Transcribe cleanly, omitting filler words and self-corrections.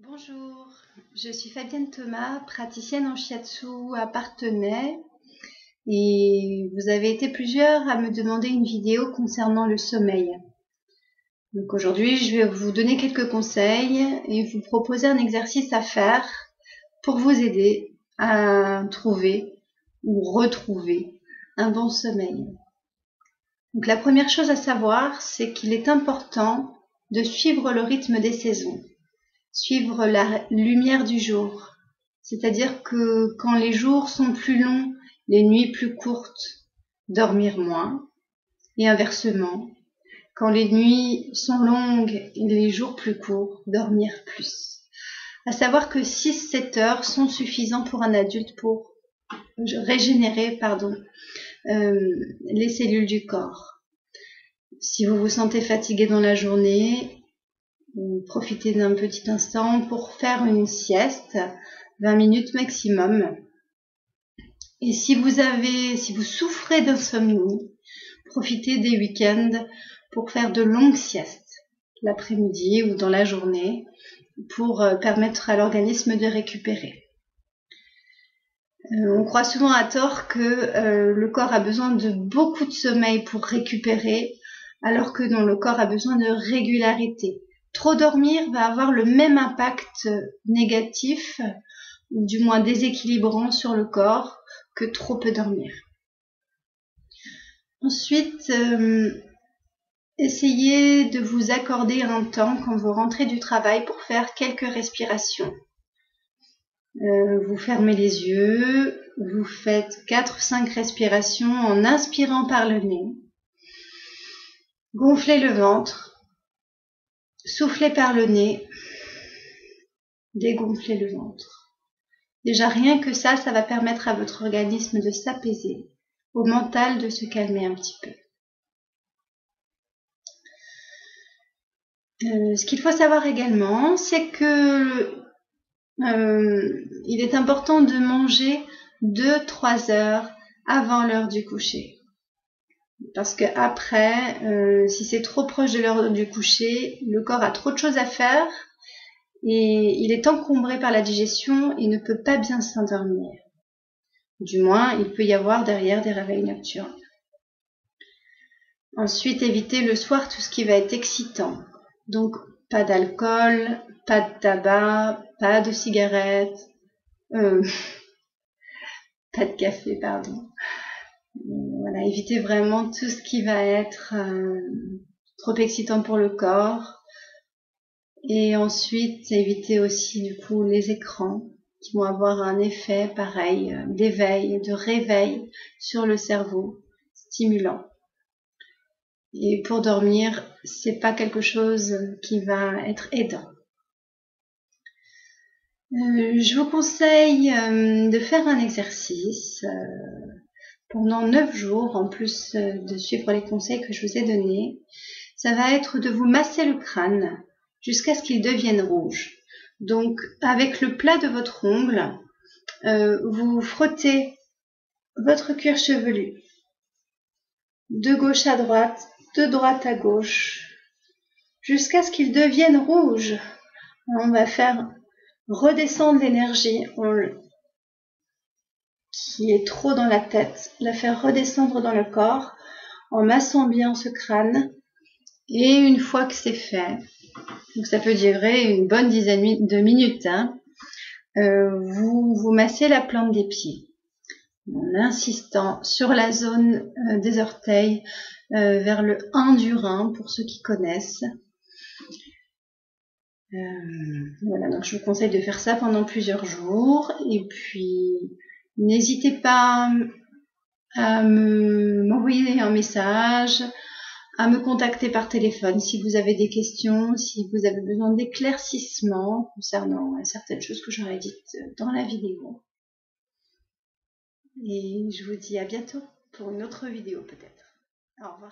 Bonjour, je suis Fabienne Thomas, praticienne en shiatsu à Parthenay et vous avez été plusieurs à me demander une vidéo concernant le sommeil. Donc aujourd'hui, je vais vous donner quelques conseils et vous proposer un exercice à faire pour vous aider à trouver ou retrouver un bon sommeil. Donc la première chose à savoir, c'est qu'il est important de suivre le rythme des saisons. Suivre la lumière du jour, c'est-à-dire que quand les jours sont plus longs, les nuits plus courtes, dormir moins, et inversement, quand les nuits sont longues et les jours plus courts, dormir plus. À savoir que 6-7 heures sont suffisants pour un adulte pour régénérer les cellules du corps. Si vous vous sentez fatigué dans la journée, profitez d'un petit instant pour faire une sieste, 20 minutes maximum. Et si vous souffrez d'insomnie, profitez des week-ends pour faire de longues siestes, l'après-midi ou dans la journée, pour permettre à l'organisme de récupérer. On croit souvent à tort que le corps a besoin de beaucoup de sommeil pour récupérer, alors que non, le corps a besoin de régularité. Trop dormir va avoir le même impact négatif, ou du moins déséquilibrant sur le corps, que trop peu dormir. Ensuite, essayez de vous accorder un temps quand vous rentrez du travail pour faire quelques respirations. Vous fermez les yeux, vous faites 4-5 respirations en inspirant par le nez. Gonflez le ventre. Soufflez par le nez, dégonflez le ventre. Déjà rien que ça va permettre à votre organisme de s'apaiser, au mental de se calmer un petit peu. Ce qu'il faut savoir également, c'est que il est important de manger 2-3 heures avant l'heure du coucher. Parce que après, si c'est trop proche de l'heure du coucher, le corps a trop de choses à faire et il est encombré par la digestion et ne peut pas bien s'endormir. Du moins, il peut y avoir derrière des réveils nocturnes. Ensuite, évitez le soir tout ce qui va être excitant. Donc, pas d'alcool, pas de tabac, pas de cigarettes, pas de café, pardon. Voilà, évitez vraiment tout ce qui va être trop excitant pour le corps. Et ensuite, évitez aussi du coup les écrans qui vont avoir un effet pareil d'éveil, de réveil sur le cerveau, stimulant. Et pour dormir, c'est pas quelque chose qui va être aidant. Je vous conseille de faire un exercice pendant 9 jours, en plus de suivre les conseils que je vous ai donnés. Ça va être de vous masser le crâne jusqu'à ce qu'il devienne rouge. Donc, avec le plat de votre ongle, vous frottez votre cuir chevelu de gauche à droite, de droite à gauche, jusqu'à ce qu'il devienne rouge. On va faire redescendre l'énergie qui est trop dans la tête, la faire redescendre dans le corps en massant bien ce crâne. Et une fois que c'est fait, donc ça peut durer une bonne dizaine de minutes, vous massez la plante des pieds en insistant sur la zone des orteils vers le 1 du rein pour ceux qui connaissent. Voilà, donc je vous conseille de faire ça pendant plusieurs jours et puis n'hésitez pas à m'envoyer un message, à me contacter par téléphone si vous avez des questions, si vous avez besoin d'éclaircissements concernant certaines choses que j'aurais dites dans la vidéo. Et je vous dis à bientôt pour une autre vidéo peut-être. Au revoir.